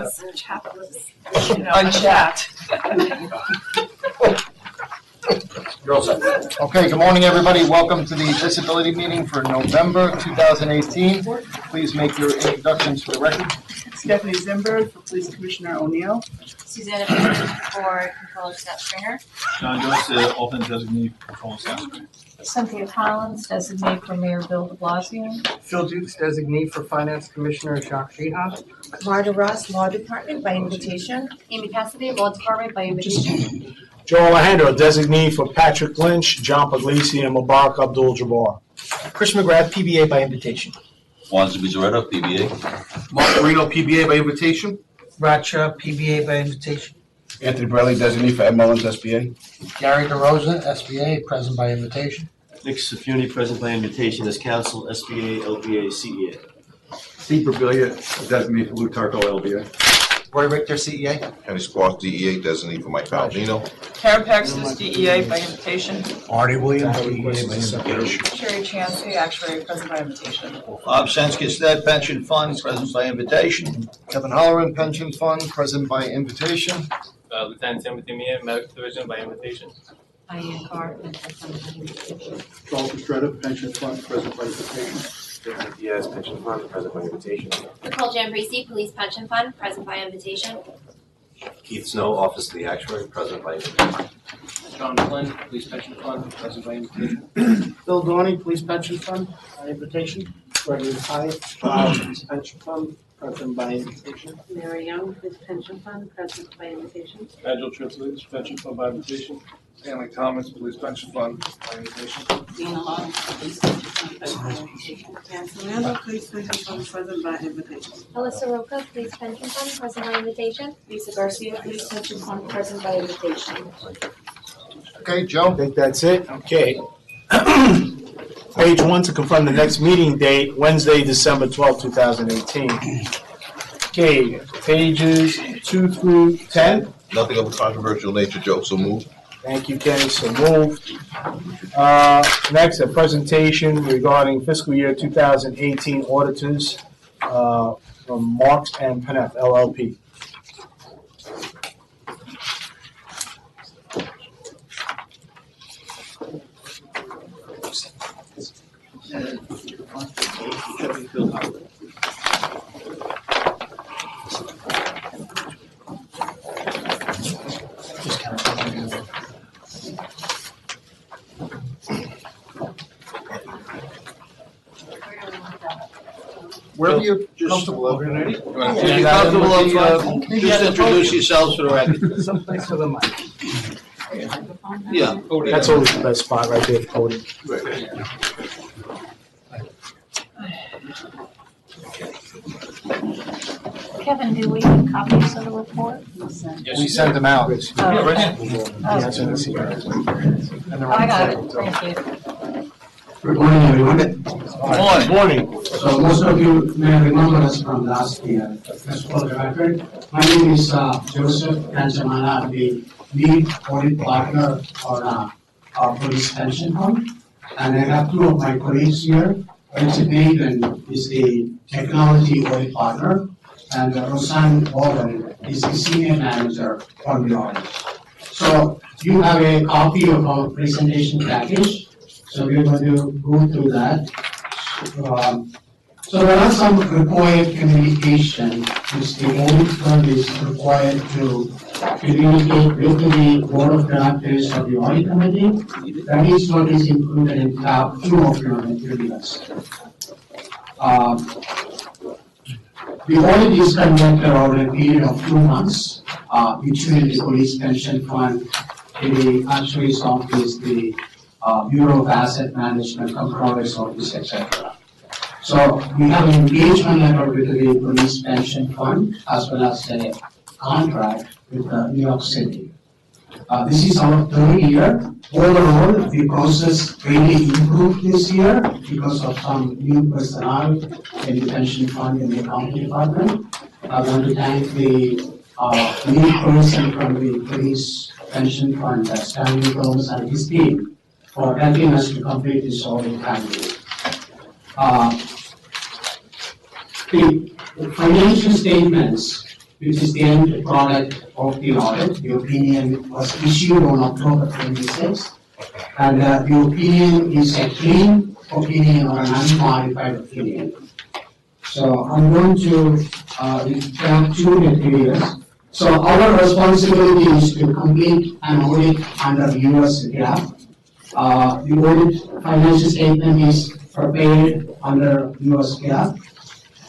was chat was, on chat. Okay, good morning, everybody. Welcome to the disability meeting for November 2018. Please make your introductions for the record. Stephanie Zimberg for Police Commissioner O'Neill. Susanna Bennett for Controller Scott Stringer. John Joyce, alternate designee for Controller Scott Stringer. Cynthia Collins, designate for Mayor Bill de Blasio. Phil Dukes, designee for Finance Commissioner Jacques Jiha. Marta Ross, Law Department by invitation. Amy Cassidy, Law Department by invitation. Joe Alejandro, designee for Patrick Lynch, John Puglisi, and Mubarak Abdul-Jabbar. Chris McGrath, PBA by invitation. Juan Zubizarreta, PBA. Mark Marino, PBA by invitation. Racha, PBA by invitation. Anthony Borelli, designee for Ed Mullins, SBA. Gary DeRosa, SBA, present by invitation. Nick Safuni, present by invitation as counsel, SBA, LBA, CEA. Steve Berbilia, designee for Lou Tarko, LBA. Roy Richter, CEA. Kenny Squaws, DEA, designee for Mike Palladino. Karen Paxton, DEA by invitation. Artie Williams, DEA by invitation. Sherry Chansky, Actuary, present by invitation. Bob Senskis, Pension Fund, present by invitation. Kevin Holleran, Pension Fund, present by invitation. Lieutenant Timothy Meehan, Medical Division by invitation. Diane Carr, present by invitation. Charles Estrada, Pension Fund, present by invitation. Stephanie Diaz, Pension Fund, present by invitation. Nicole Jambrisi, Police Pension Fund, present by invitation. Keith Snow, Office of the Actuary, present by invitation. John Flynn, Police Pension Fund, present by invitation. Bill Dorney, Police Pension Fund, by invitation. Gregory Hyatt, Police Pension Fund, present by invitation. Mary Young, Police Pension Fund, present by invitation. Agile Trustees, Pension Fund by invitation. Stanley Thomas, Police Pension Fund, by invitation. Dana Long, Police Pension Fund, present by invitation. Nancy Randall, Police Pension Fund, present by invitation. Alyssa Roca, Police Pension Fund, present by invitation. Lisa Garcia, Police Pension Fund, present by invitation. Okay, Joe. I think that's it. Okay. Page 1 to confirm the next meeting date, Wednesday, December 12, 2018. Okay, pages 2 through 10. Nothing of a controversial nature, Joe, so move. Thank you, Kenny. So moved. Next, a presentation regarding fiscal year 2018 auditors from Marks and Paneth, LLP. Wherever you're comfortable. If you're comfortable of, just introduce yourselves for the record. Someplace for the mic. Yeah. That's always the best spot right there, podium. Kevin, do we have copies of the report? We sent them out. Oh, I got it, thank you. Good morning, everyone. Good morning. So most of you may remember us from last year. Just for the record, my name is Joseph Kanjamana, the lead audit partner for our police pension fund. And I have two of my colleagues here. Richard Nathan is the technology audit partner, and Roseanne Warren is the senior manager for the audit. So you have a copy of our presentation package. So we're going to go through that. So there are some required communication which the audit firm is required to communicate with the board of directors of the audit committee. That is what is included in tab 2 of your materials. The audit is conducted over a period of 2 months between the police pension fund, the actuary's office, the Bureau of Asset Management, Controller's Office, etc. So we have an engagement letter with the Police Pension Fund as well as a contract with New York City. This is our 3rd year. Overall, the process really improved this year because of some new personnel in the pension fund in the accounting department. I want to thank the new person from the Police Pension Fund, Stanley Thomas and his team, for helping us to complete this audit timely. The financial statements which is the end product of the audit. The opinion was issued on October 26th, and the opinion is a clean opinion or an unmodified opinion. So I'm going to track two materials. So our responsibility is to complete an audit under US GAAP. The audit financial statement is prepared under US GAAP.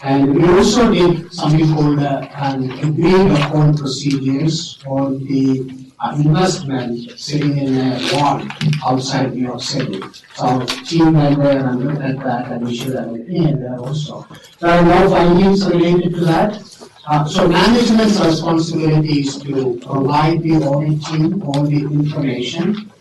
And we also did something called an agreed upon procedures on the investment sitting in a vault outside New York City. So our team went there and looked at that and issued an opinion there also. There are no findings related to that. So management's responsibility is to provide the audit team all the information.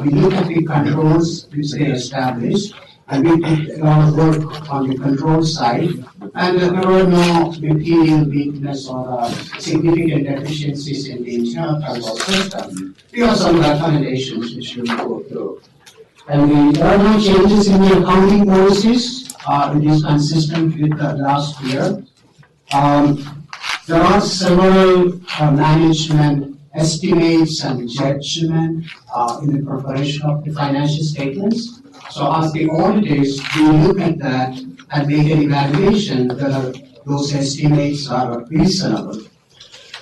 We look at the controls which they established, and we did a lot of work on the control side, and there were no material weakness or significant deficiencies in the internal control system. We have some recommendations which we will go through. And there are no changes in the accounting policies. It is consistent with last year. There are several management estimates and judgment in the preparation of the financial statements. So as the auditors, we look at that and make an evaluation whether those estimates are reasonable.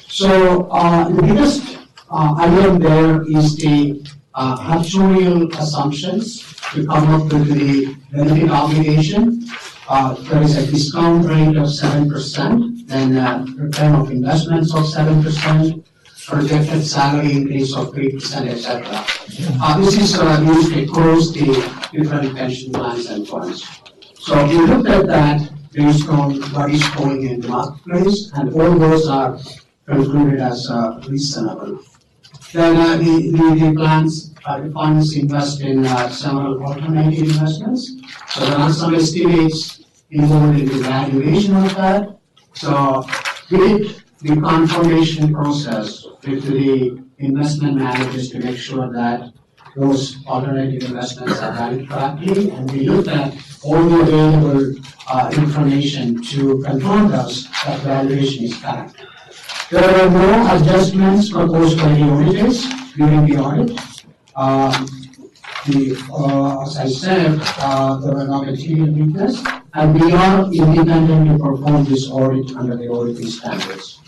So the biggest item there is the actuarial assumptions to come up with the benefit obligation. There is a discount rate of 7%, then return of investments of 7%, projected salary increase of 3%, etc. This is used across the different pension plans and funds. So we looked at that based on what is going in the marketplace, and all those are concluded as reasonable. Then the plans, the funds invest in several alternative investments. So there are some estimates involved in the valuation of that. So we did the confirmation process with the investment managers to make sure that those alternative investments are valued correctly, and we looked at all the available information to confirm us that valuation is correct. There were no adjustments proposed by the auditors during the audit. As I said, there were no material weakness, and we are independent to perform this audit under the auditing standards.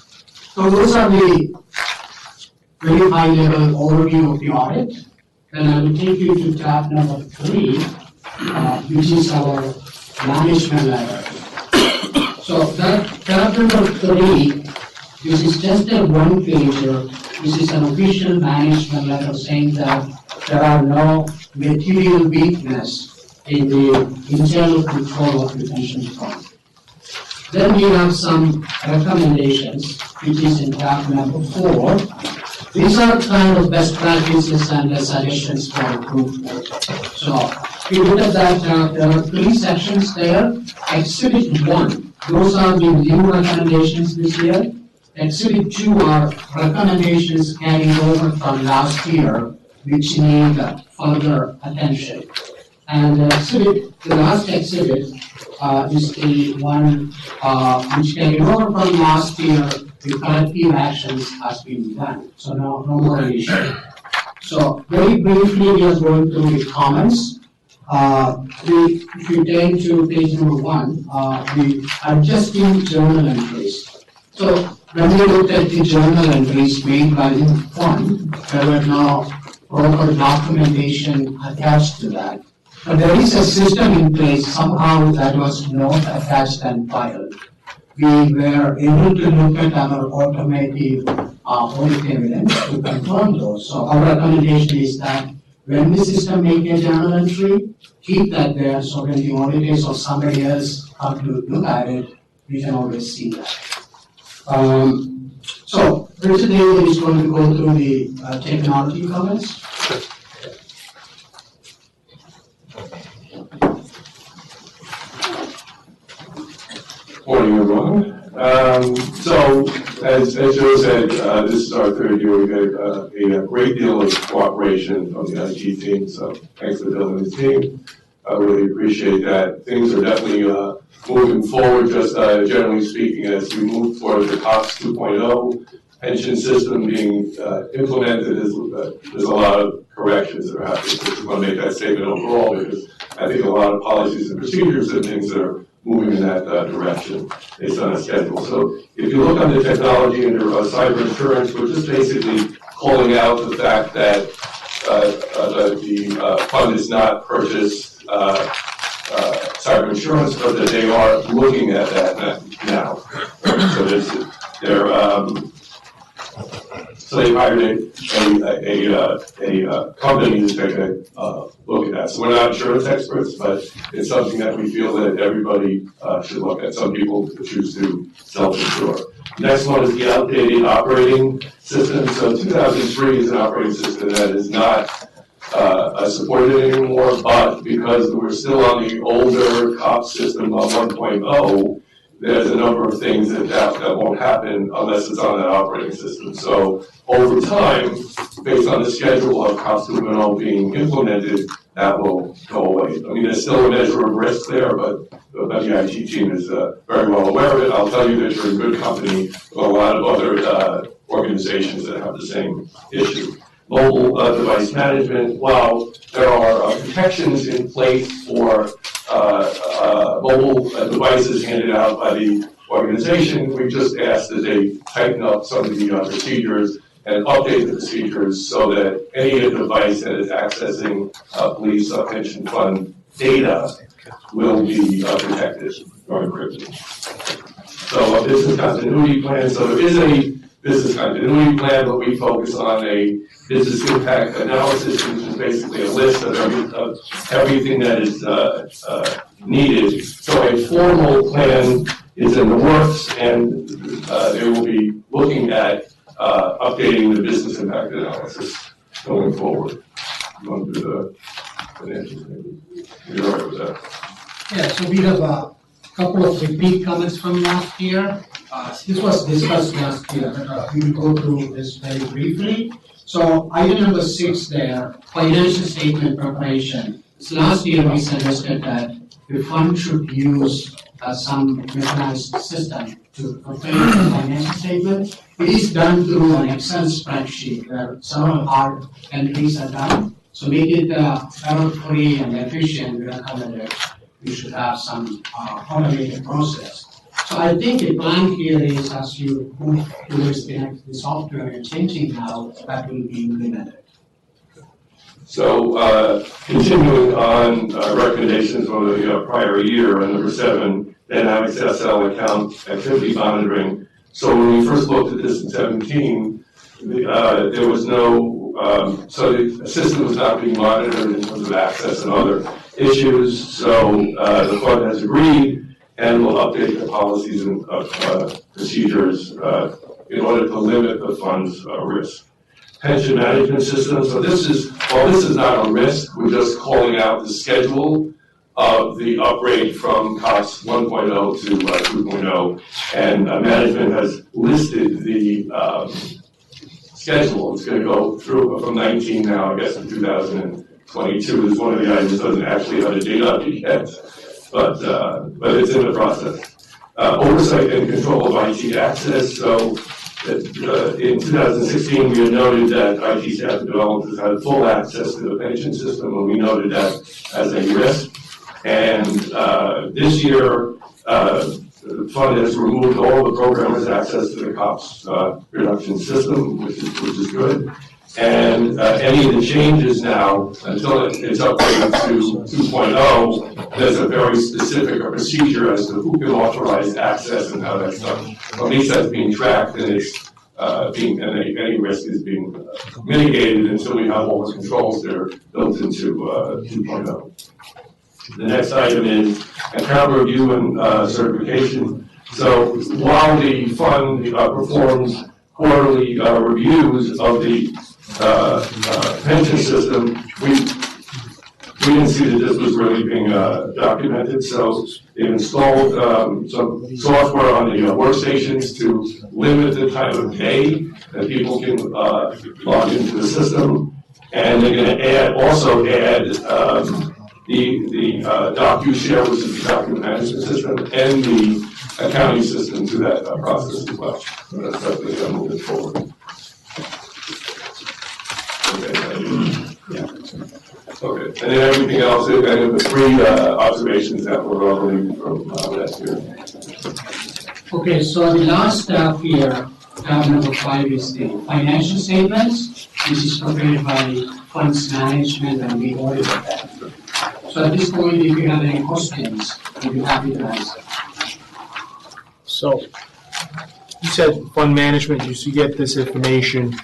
So those are the very high level overview of the audit. Then I will take you to tab number 3, which is our management letter. So that tab number 3, this is just a one-pager. This is an official management letter saying that there are no material weakness in the internal control of the pension fund. Then we have some recommendations, which is in tab number 4. These are kind of best practices and suggestions for improvement. So if you look at that, there are 3 sections there. Exhibit 1, those are the new recommendations this year. Exhibit 2 are recommendations carried over from last year, which need further attention. And the last exhibit is the one which carried over from last year. The corrective actions has been done, so no more issue. So very briefly, we are going through the comments. If you turn to page number 1, the adjusting journal entries. So when we looked at the journal entries made by the fund, there were no proper documentation attached to that. But there is a system in place somehow that was not attached and filed. We were able to look at our automated audit evidence to confirm those. So our recommendation is that when the system make a journal entry, keep that there so when the auditors or somebody else come to look at it, we can always see that. So Richard David is going to go through the technology comments. Morning, everyone. So, as Joe said, this is our 3rd year. We've had a great deal of cooperation from the IT team, so thanks for building the team. I really appreciate that. Things are definitely moving forward, just generally speaking, as we move towards the COPS 2.0 pension system being implemented. There's a lot of corrections that are happening. So I just want to make that statement overall, because I think a lot of policies and procedures and things that are moving in that direction based on a schedule. So if you look under technology under cyber insurance, we're just basically calling out the fact that the fund is not purchased cyber insurance, but that they are looking at that now. So they hired a company to take a look at that. So we're not insurance experts, but it's something that we feel that everybody should look at. Some people choose to self-insure. Next one is the outdated operating system. So 2003 is an operating system that is not supported anymore, but because we're still on the older COPS system on 1.0, there's a number of things that won't happen unless it's on that operating system. So over time, based on the schedule of COPS 2.0 being implemented, that will go away. I mean, there's still a measure of risk there, but the IT team is very well aware of it. I'll tell you that you're in good company with a lot of other organizations that have the same issue. Mobile device management, while there are protections in place for mobile devices handed out by the organization, we just asked that they tighten up some of the procedures and update the procedures so that any device that is accessing police pension fund data will be protected or encrypted. So a business continuity plan, so there is a business continuity plan, but we focus on a business impact analysis, which is basically a list of everything that is needed. So a formal plan is in the works, and they will be looking at updating the business impact analysis going forward. You want to do the financials maybe? You're all right with that? Yeah, so we have a couple of repeat comments from last year. This was discussed last year, but we will go through this very briefly. So item number 6 there, financial statement preparation. So last year we suggested that the fund should use some mechanized system to prepare the financial statement. It is done through an Excel spreadsheet where several hard entries are done. So make it error-free and efficient. We recommend that you should have some automated process. So I think the plan here is as you move towards the software and changing now, that will be implemented. So continuing on recommendations from the prior year, number 7, Dynamics SL account activity monitoring. So when we first looked at this in 17, there was no, so the system was not being monitored in terms of access and other issues. So the fund has agreed and will update the policies and procedures in order to limit the fund's risk. Pension management system. So this is, while this is not a risk, we're just calling out the schedule of the upgrade from COPS 1.0 to 2.0, and management has listed the schedule. It's going to go through from 19 now, I guess, to 2022. Is one of the items that doesn't actually have a date on it yet, but it's in the process. Oversight and control of IT access. So in 2016, we had noted that IT staff and developers had full access to the pension system, and we noted that as a risk. And this year, the fund has removed all the programmers' access to the COPS production system, which is good. And any of the changes now, until it's upgraded to 2.0, there's a very specific procedure as to who can authorize access and how that's done. At least that's being tracked, and it's any risk is being mitigated until we have all the controls that are built into 2.0. The next item is account review and certification. So while the fund performs quarterly reviews of the pension system, we didn't see that this was really being documented. So they've installed some software on the workstations to limit the time of day that people can log into the system. And they're going to also add the DocuShare, which is the document management system, and the accounting system to that process as well. So that's definitely moving forward. Okay, and then everything else, and the three observations that were already from last year. Okay, so the last here, tab number 5 is the financial statements. This is prepared by funds management and we audited that. So at this point, if you have any questions, we'll be happy to answer. So, you said fund management, you get this information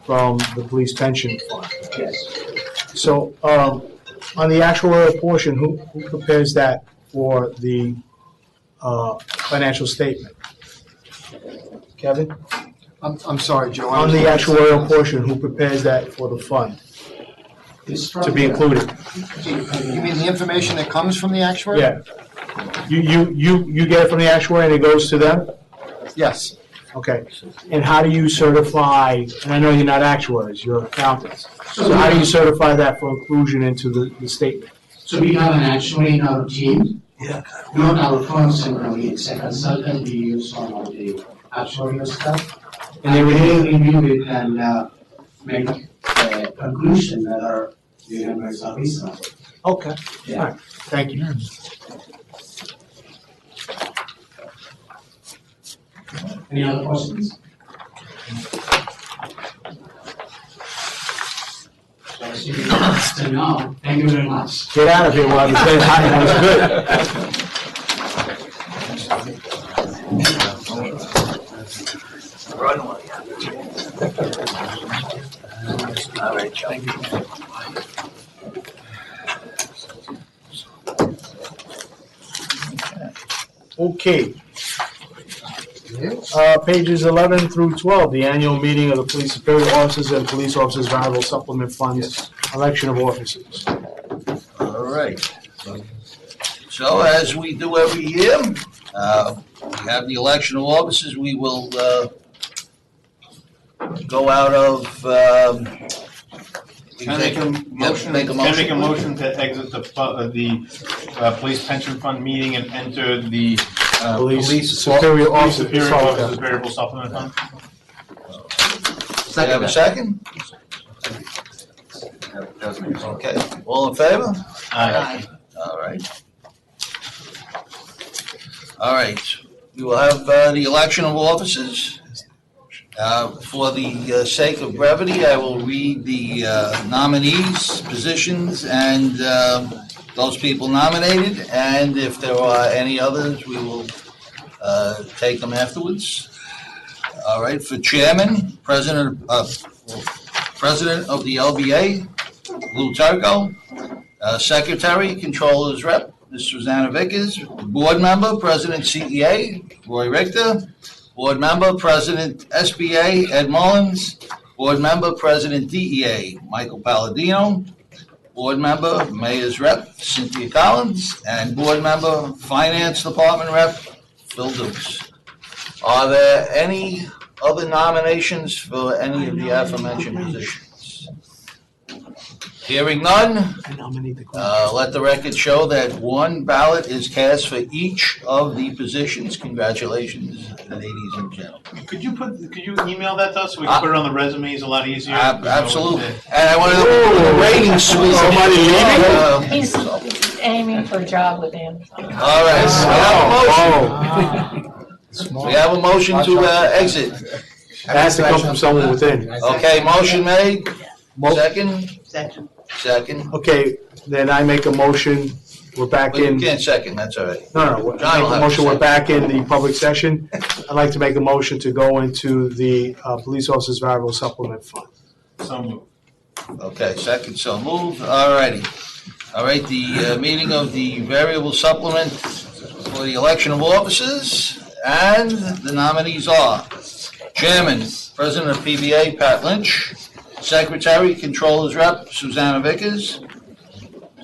from the police pension fund. Yes. So, on the actuarial portion, who prepares that for the financial statement? Kevin? I'm sorry, Joe. On the actuarial portion, who prepares that for the fund to be included? You mean the information that comes from the actuary? Yeah. You get it from the actuary and it goes to them? Yes. Okay. And how do you certify, and I know you're not actuaries, you're accountants. So how do you certify that for inclusion into the statement? So we have an actuary in our team. Yeah. Not our firm's employee, it's a consultant we use on all the actuarial stuff. And they will review it and make a conclusion that our numbers are reasonable. Okay. Yeah. All right. Thank you. Any other questions? So now, thank you very much. Get out of here while you're saying hi, that was good. All right, thank you. Okay. Pages 11 through 12, the annual meeting of the police superior officers and police officers variable supplement funds, election of officers. All right. So as we do every year, we have the election of officers. We will go out of. Can I make a motion? Can I make a motion to exit the police pension fund meeting and enter the Police superior officers variable supplement fund? Do you have a second? Okay, all in favor? Aye. All right. All right, we will have the election of officers. For the sake of brevity, I will read the nominees, positions, and those people nominated, and if there are any others, we will take them afterwards. All right, for chairman, president of the LBA, Lou Turco. Secretary, controllers rep, Ms. Susanna Vickers. Board member, president CEA, Roy Richter. Board member, president SBA, Ed Mullins. Board member, president DEA, Michael Palladino. Board member, mayor's rep, Cynthia Collins. And board member, finance department rep, Phil Dukes. Are there any other nominations for any of the aforementioned positions? Hearing none, let the record show that one ballot is cast for each of the positions. Congratulations, ladies and gentlemen. Could you email that to us so we can put it on the resumes a lot easier? Absolutely. And I want to know the ratings. Somebody leaving? He's aiming for a job with Amazon. All right, we have a motion to exit. It has to come from someone within. Okay, motion made. Second. Okay, then I make a motion, we're back Well, you in. can't second, that's all right. No, John will I make have a motion, to we're back in the public session. I'd like to make a motion to go into the police officers variable supplement fund. So moved. Okay, second, so moved, all righty. All right, the meeting of the variable supplement for the election of officers, and the nominees are Chairman, President of PBA, Pat Lynch. Secretary, Controllers Rep, Susanna Vickers.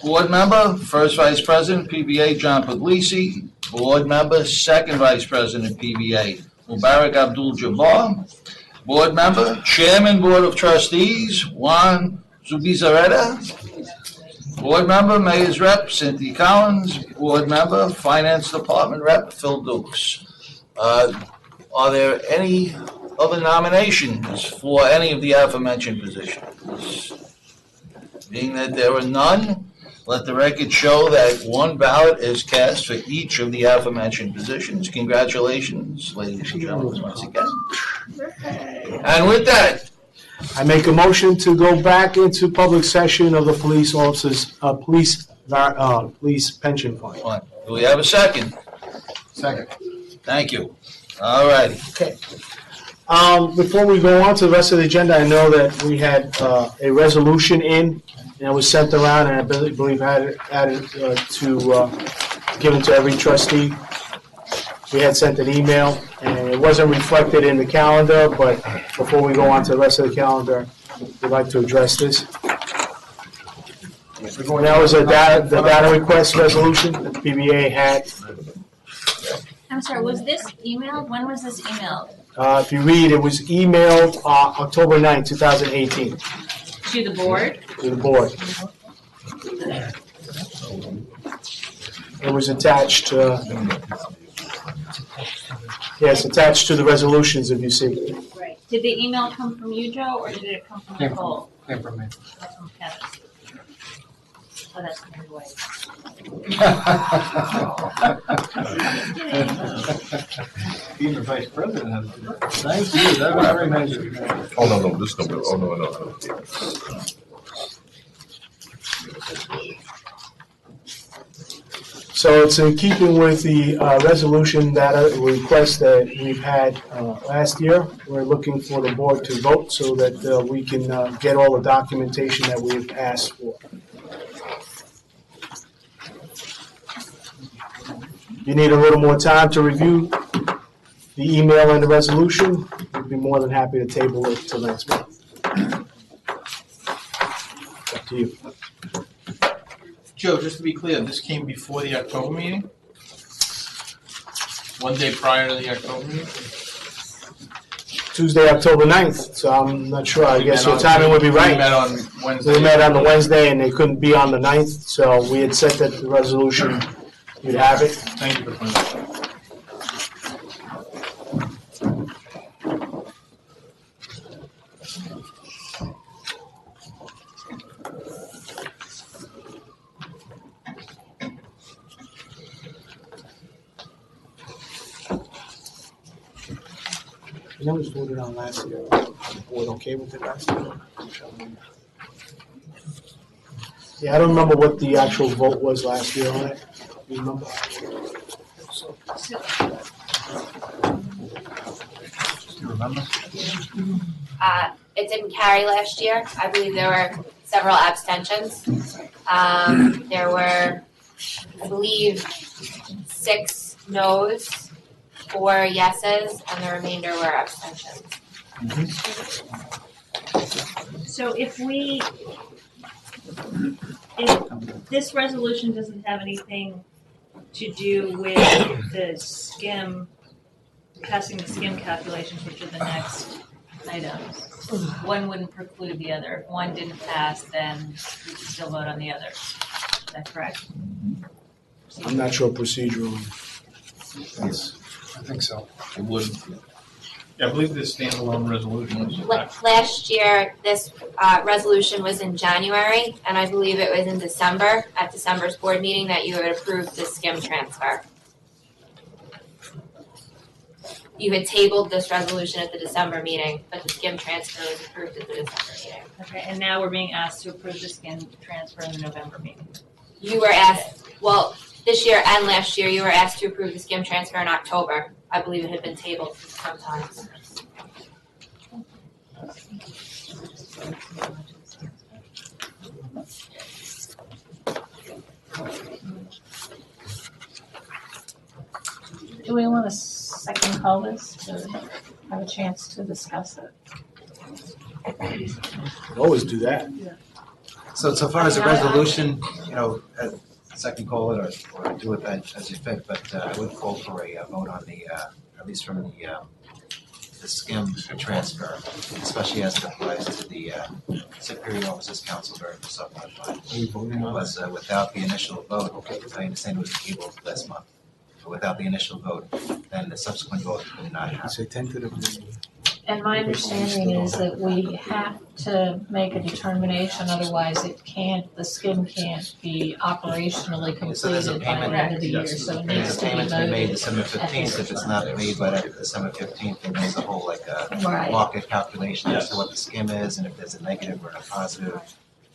Board member, First Vice President, PBA, John Puglisi. Board member, Second Vice President, PBA, Mubarak Abdul-Jabbar. Board member, Chairman, Board of Trustees, Juan Zubizarreta. Board member, Mayor's Rep, Cynthia Collins. Board member, Finance Department Rep, Phil Dukes. Are there any other nominations for any of the aforementioned positions? Being that there are none, let the record show that one ballot is cast for each of the aforementioned positions. Congratulations, ladies and gentlemen, once again. And with that, I make a motion to go back into public session of the police officers, police pension fund. do we have a second? Second. Thank you. All righty. Okay. Before we go on to the rest of the agenda, I know that we had a resolution in, and it was sent around, and I believe added given to every trustee. We had sent an email, and it wasn't reflected in the calendar, but before we go on to the rest of the calendar, we'd like to address this. That was the data request resolution that the PBA had. I'm sorry, was this emailed? When was this emailed? If you read, it was emailed October 9, 2018. To the board? To the board. It was attached, yes, attached to the resolutions, if you see. Right. Did the email come from you, Joe, or did it come from Nicole? Came from me. That's from Kevin. Oh, that's coming away. Being the vice president has. Thank you, that was very nice. Oh, no, this number, oh, no. So it's in keeping with the resolution data request that we've had last year. We're looking for the board to vote so that we can get all the documentation that we've asked for. You need a little more time to review the email and the resolution. We'd be more than happy to table it till next month. Up to you. Joe, just to be clear, this came before the October meeting? One day prior to the October meeting? Tuesday, October 9th, so I'm not sure. I guess your timing would be right. We met on Wednesday. We met on the Wednesday and they couldn't be on the 9th, so we had said that the resolution, you'd have it. Thank you for pointing that out. And that was voted on last year. The board okay with it last year? Yeah, I don't remember what the actual vote was last year on it. You remember? Do you remember? It didn't carry last year. I believe there were several abstentions. There were, I believe, 6 noes, 4 yeses, and the remainder were abstentions. So if this resolution doesn't have anything to do with the skim, passing the skim calculations, which are the next items, one wouldn't preclude the other. If one didn't pass, then we could still vote on the other. Is that correct? I'm not sure procedurally. Yes, I think so. It would. Yeah, I believe this standalone resolution was. Last year, this resolution was in January, and I believe it was in December, at December's board meeting, that you had approved the skim transfer. You had tabled this resolution at the December meeting, but the skim transfer was approved at the December meeting. Okay, and now we're being asked to approve the skim transfer in the November meeting. You were asked, well, this year and last year, you were asked to approve the skim transfer in October. I believe it had been tabled sometimes. Do we want to second call this to have a chance to discuss it? Always do that. So far as the resolution, second call it or do it as you fit, but I would call for a vote on the, at least from the the skim transfer, especially as it applies to the Superior Officers Council Variable Supplement Fund. Was without the initial vote, I understand it was tabled last month. But without the initial vote, then the subsequent vote would not happen. And my understanding is that we have to make a determination, otherwise the skim can't be operationally So there's a completed by the payment, end of the year, so it there's needs a to be payment to be made voted. December 15th. If it's not made by December 15th, then there's a whole Right. market calculation as to what the skim is, and if there's a negative or a positive,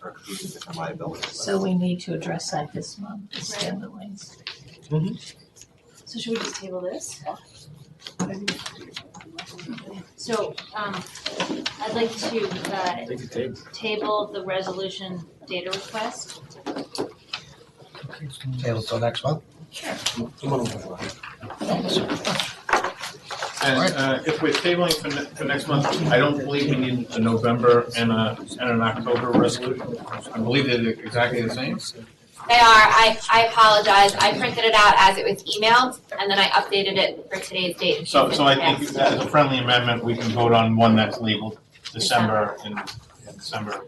or including different liabilities. So we need to address that this month, the skim at least. So should we just table this? So, I'd like to, table the resolution data request. Table till next month? And if we're tabling for next month, I don't believe we need a November and an October resolution. I believe they're exactly the same. They are. I apologize. I printed it out as it was emailed, and then I updated it for today's date. So I think as a friendly amendment, we can vote on one that's labeled December and December.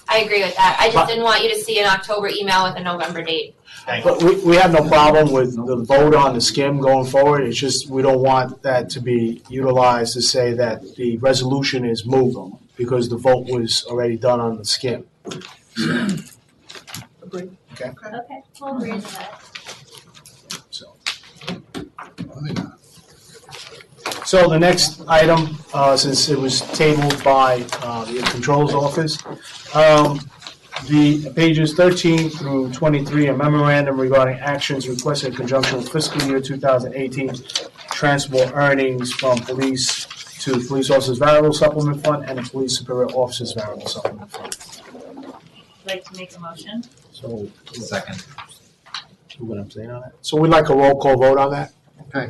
I agree with that. I just didn't want you to see an October email with a November date. But we have no problem with the vote on the skim going forward. It's just we don't want that to be utilized to say that the resolution is moved because the vote was already done on the skim. Okay, we'll agree to that. So the next item, since it was tabled by the Controller's Office, the pages 13 through 23, a memorandum regarding actions requested in conjunction with fiscal year 2018 transfer earnings from police to Police Officers Variable Supplement Fund and the Police Superior Officers Variable Supplement Fund. I'd like to make a motion. So, second. See what I'm saying on that? So we'd like a roll call vote on that. Okay.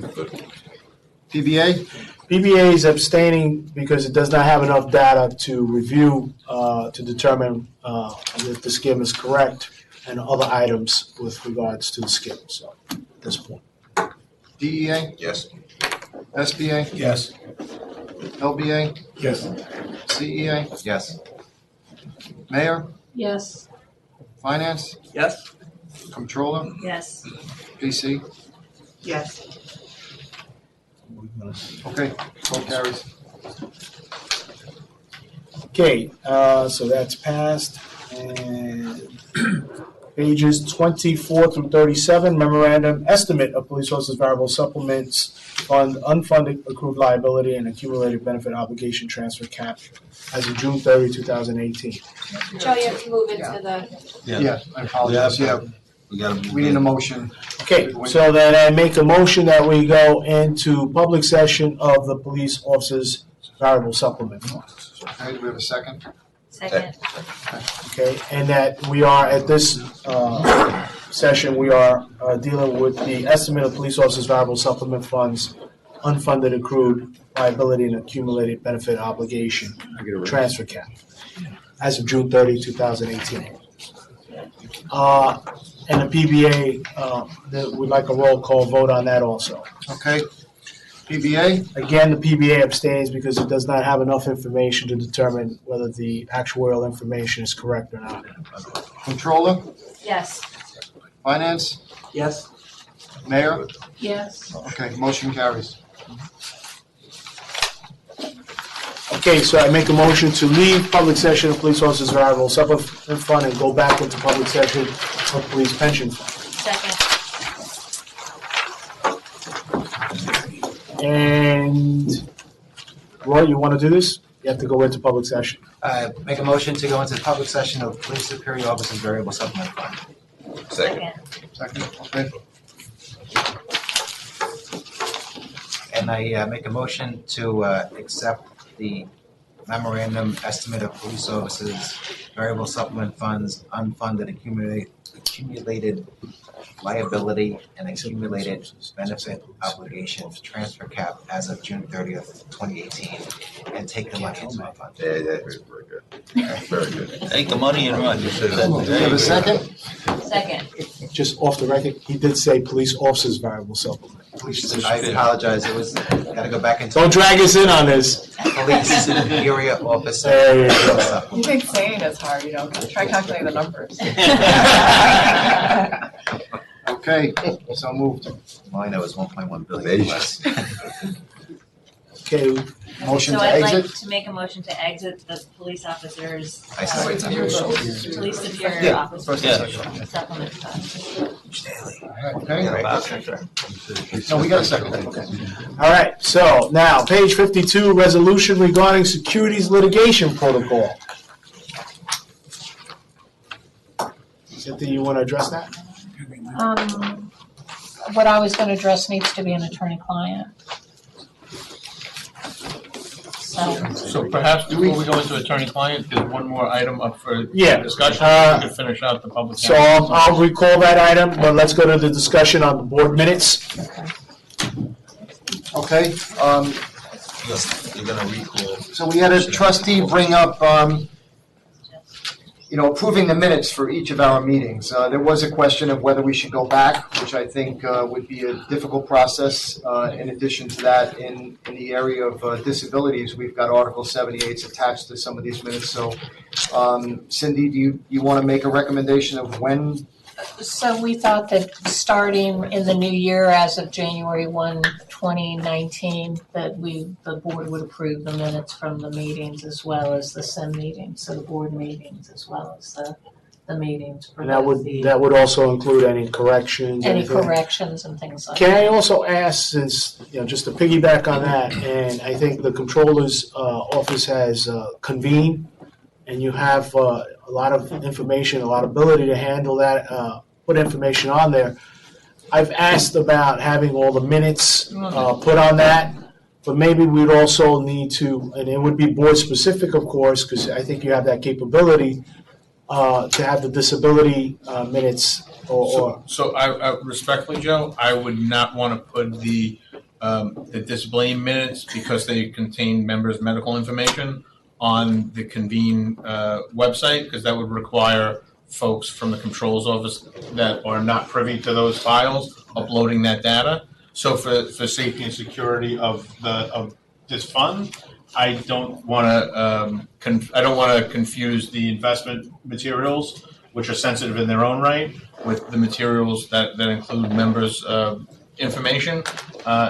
PBA? PBA is abstaining because it does not have enough data to review, to determine if the skim is correct and other items with regards to the skim, so, at this point. DEA? Yes. SBA? Yes. LBA? Yes. CEA? Yes. Mayor? Yes. Finance? Yes. Controller? Yes. PC? Yes. Okay, vote carries. Okay, so that's passed. And pages 24 through 37, memorandum estimate of police officers variable supplements fund unfunded accrued liability and accumulated benefit obligation transfer cap as of June 30, 2018. Joe, you have to move into the. Yeah, I apologize, yeah. We need a motion. Okay, so then I make a motion that we go into public session of the police officers variable supplement fund. Okay, do we have a second? Second. Okay, and that we are at this session, we are dealing with the estimate of police officers variable supplement funds, unfunded accrued liability and accumulated benefit obligation transfer cap as of June 30, 2018. And the PBA, we'd like a roll call vote on that also. Okay. PBA? Again, the PBA abstains because it does not have enough information to determine whether the actuarial information is correct or not. Controller? Yes. Finance? Yes. Mayor? Yes. Okay, motion carries. Okay, so I make a motion to leave public session of police officers variable supplement fund and go back into public session of police pension fund. Second. And Roy, you want to do this? You have to go into public session. Make a motion to go into public session of Police Superior Officers Variable Supplement Fund. Second. Second, okay. And I make a motion to accept the memorandum estimate of police officers variable supplement funds, unfunded accumulated liability and accumulated benefit obligation transfer cap as of June 30th, 2018, and take the money into my fund. Yeah, very good. Very good. Take the money and run. Do you have a second? Second. Just off the record, he did say police officers variable supplement. I apologize, it was, gotta go back into. Don't drag us in on this. Police area officer. There you go. You think saying it's hard, try calculating the numbers. Okay, so moved. Mine, that was 1.1 billion less. Okay, Motion So to I'd like exit? to make a motion to exit the police officers. I see. Police superior Yeah, officer first and second. supplement fund. Okay. No, we got a second. Okay. all right, so now, page 52, resolution regarding securities litigation protocol. Cynthia, you want to address that? What I was gonna address needs to be an attorney-client. So perhaps before we go into attorney-client, there's one more item up for Yeah. discussion. We can finish out the public. So I'll recall that item, but let's go to the discussion on the board minutes. Okay, You're gonna recall. so we had a trustee bring up, approving the minutes for each of our meetings. There was a question of whether we should go back, which I think would be a difficult process. In addition to that, in the area of disabilities, we've got Article 78 attached to some of these minutes. So, Cindy, do you want to make a recommendation of when? So we thought that starting in the new year, as of January 1, 2019, that the board would approve the minutes from the meetings as well as the SIM meetings, so the board meetings as well as the meetings. for And that both the- would also include any corrections. Any anything. corrections and things like Can that. I also ask, since, just to piggyback on that, and I think the controller's office has convened, and you have a lot of information, a lot of ability to handle that, put information on there. I've asked about having all the minutes put on that, but maybe we'd also need to, and it would be board-specific, of course, because I think you have that capability, to have the disability minutes or. So I respectfully, Joe, I would not want to put the disability minutes because they contain members' medical information on the convene website, because that would require folks from the control's office that are not privy to those files uploading that data. So for safety and security of this fund, I don't want to confuse the investment materials, which are sensitive in their own right, with the materials that include members' information.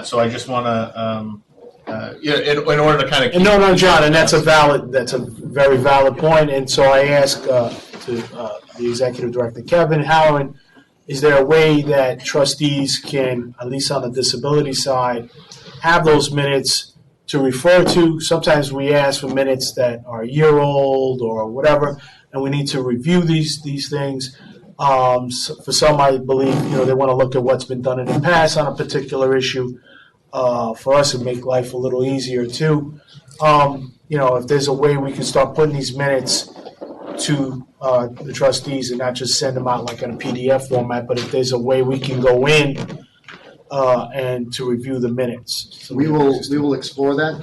So I just want to. In order to kind of keep. No, John, and that's a very valid point, and so I ask to the executive director, Kevin Halloran, is there a way that trustees can, at least on the disability side, have those minutes to refer to? Sometimes we ask for minutes that are a year old or whatever, and we need to review these things. For some, I believe, they want to look at what's been done in the past on a particular issue. For us, it make life a little easier too. If there's a way we can start putting these minutes to the trustees and not just send them out like in a PDF format, but if there's a way we can go in and to review the minutes. So We will explore that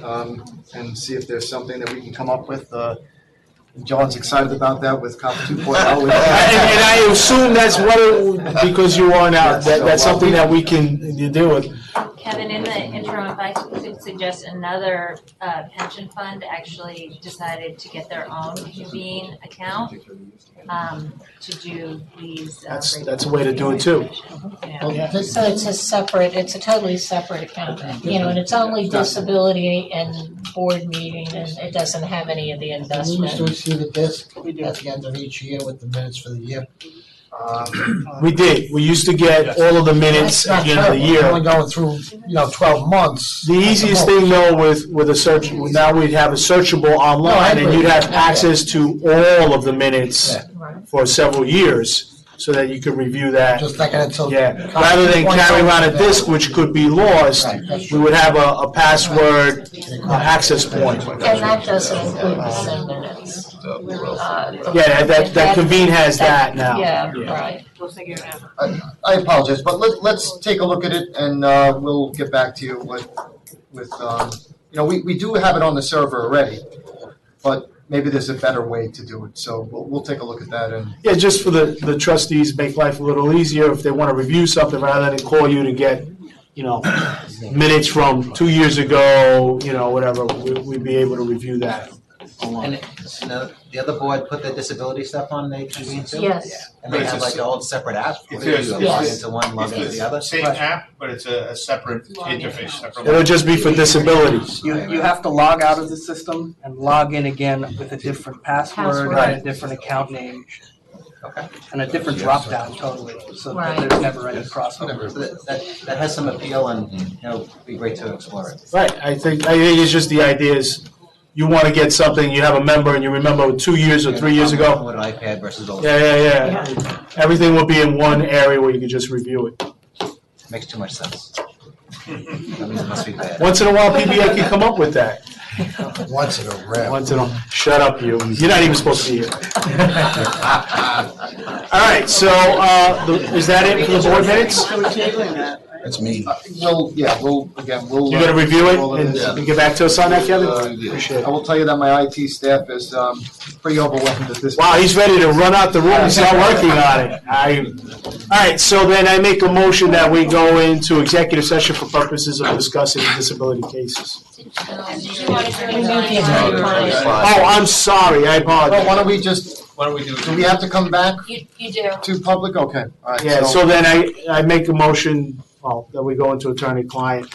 and see if there's something that we can come up with. John's excited about that with COP 2.0. And I assume that's because you are now, that's something that we can deal with. Kevin, in the interim, if I could suggest another pension fund actually decided to get their own convene account to do these. That's a way to do it too. Yeah. So it's a totally separate account, and it's only disability and board meeting, and it doesn't have any of the We used investment. to receive a disc at the end of each year with the minutes for the year. We did. We used to get all of the minutes at the end of the year. We're only going through, 12 months. The easiest thing though with a search, now we'd have a searchable online and you'd have access to all of the minutes for several years so that you could review that. Just like until. Yeah, rather than carry around a disk which could be lost, we would have a password access point. And that doesn't include the SIM minutes. Yeah, that convene has that now. Yeah, right. We'll figure it out. I apologize, but let's take a look at it and we'll get back to you with we do have it on the server already, but maybe there's a better way to do it. So we'll take a look at that and. Yeah, just for the trustees, make life a little easier if they want to review something rather than call you to get minutes from 2 years ago, whatever, we'd be able to review that. And the other board put the disability stuff on they convene too? Yes. And they have like a whole separate app? What do you do, Yes. log into one, log into the other? Same app, but it's a separate interface, separate. It'll just be for disabilities. You have to log out of the system and log in again with a different password and a different account name. Okay. And a different drop down totally, so that Right. there's never any crossover. So that has some appeal and, it'd be great to explore it. Right, I think it's just the idea is, you want to get something, you have a member and you remember 2 years or 3 years ago. With an iPad versus old. Yeah. Everything will be in one area where you can just review it. Makes too much sense. That means it must be bad. Once in a while, PBA can come up with that. Once in a rare. Once in a, shut up, you. You're not even supposed to be here. All right, so, is that it for the board minutes? That's me. We'll You're gonna review it and get back to us on that, Kevin? Appreciate it. I will tell you that my IT staff is pretty overwhelmed at this. Wow, he's ready to run out the room and start working on it. All right, so then I make a motion that we go into executive session for purposes of discussing disability cases. Oh, I'm sorry, I apologize. Why don't we just, do we have to come back You do. to public? Okay, all right. Yeah, so then I make a motion, that we go into attorney-client.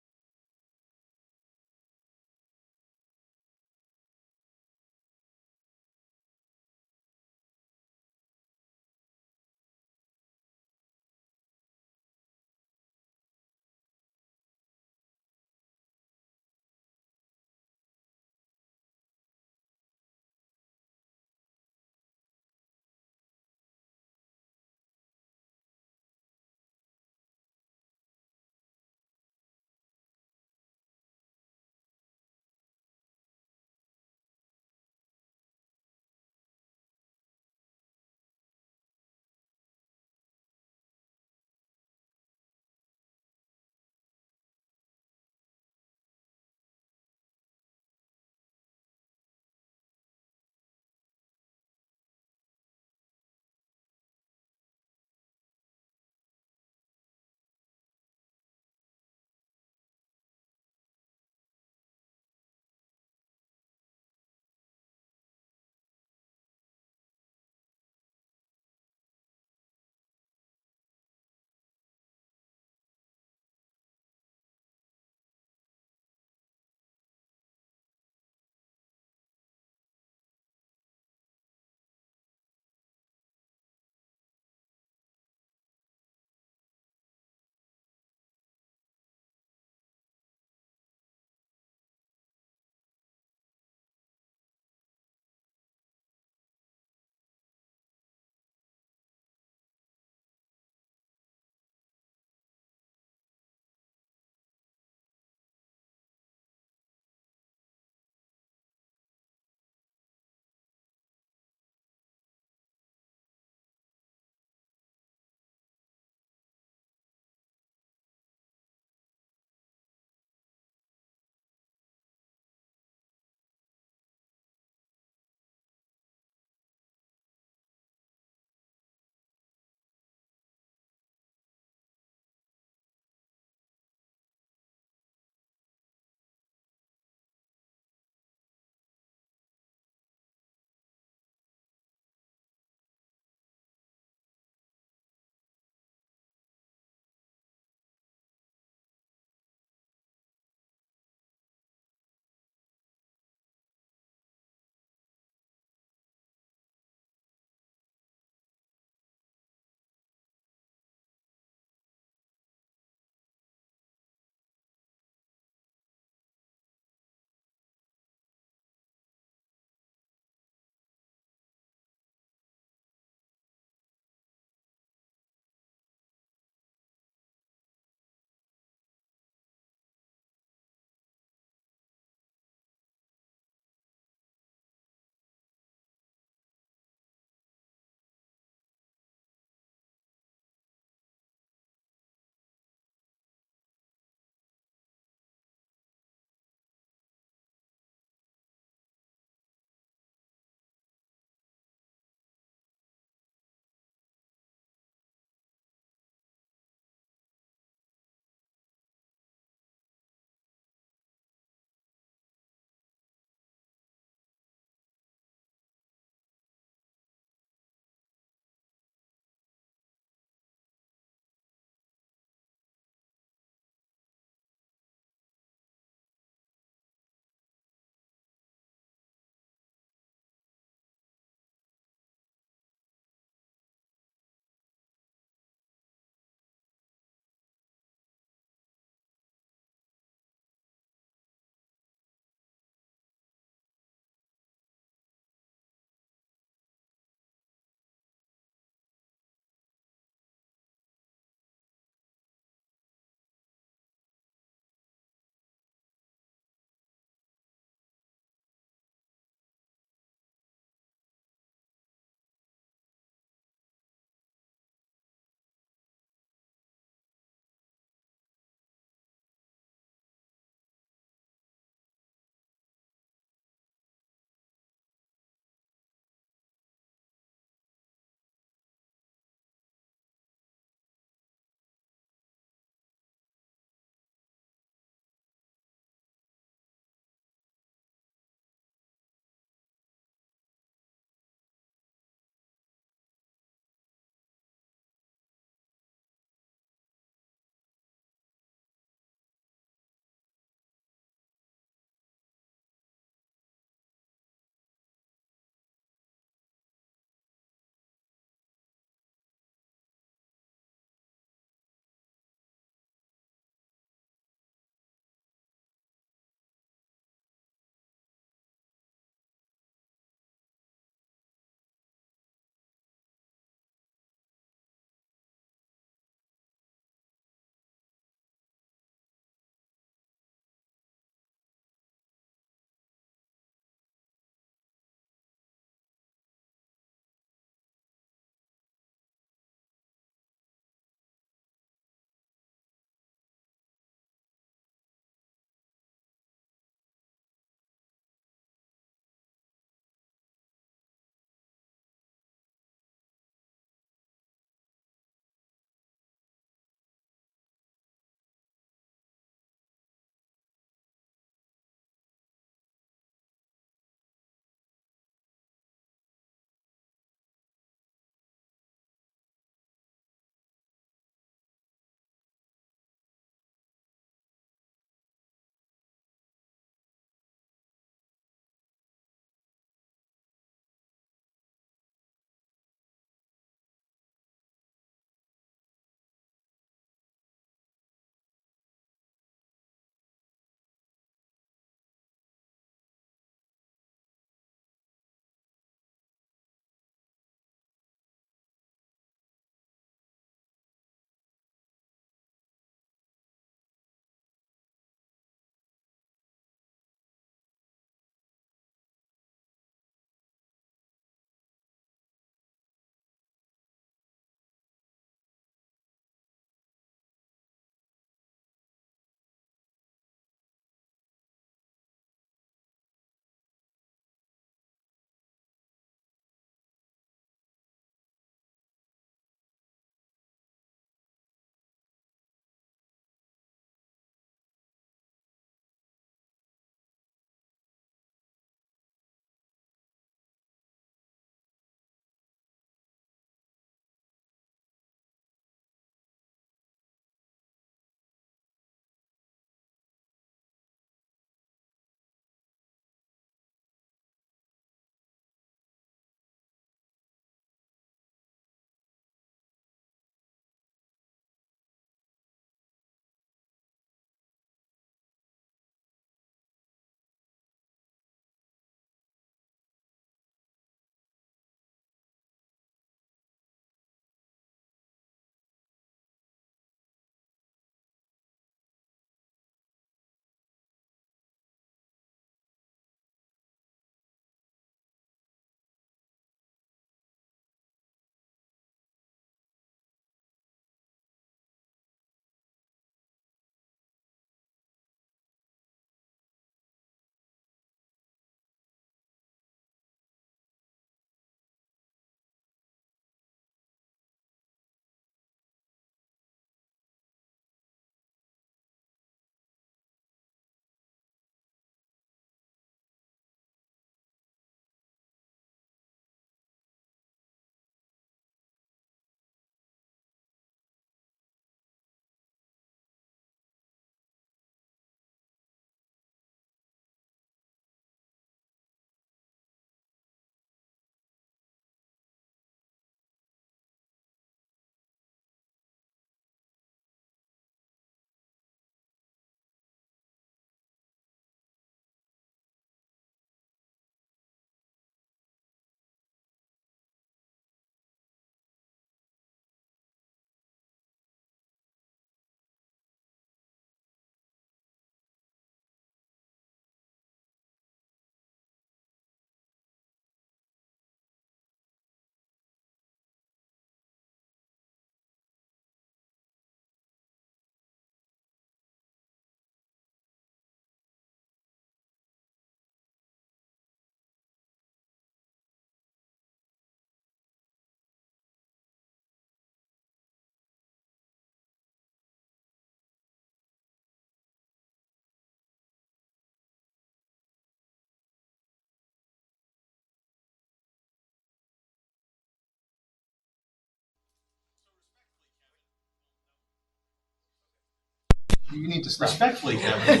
you need to stop. Respectfully, Kevin.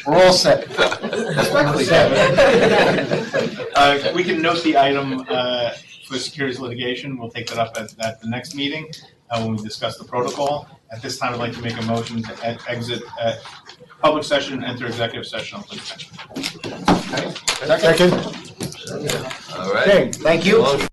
We're all set. Respectfully, Kevin. We can note the item for securities litigation. We'll take that up at the next meeting when we discuss the protocol. At this time, I'd like to make a motion to exit public session and enter executive session on police pension. Second. All right. Okay, thank you. Motion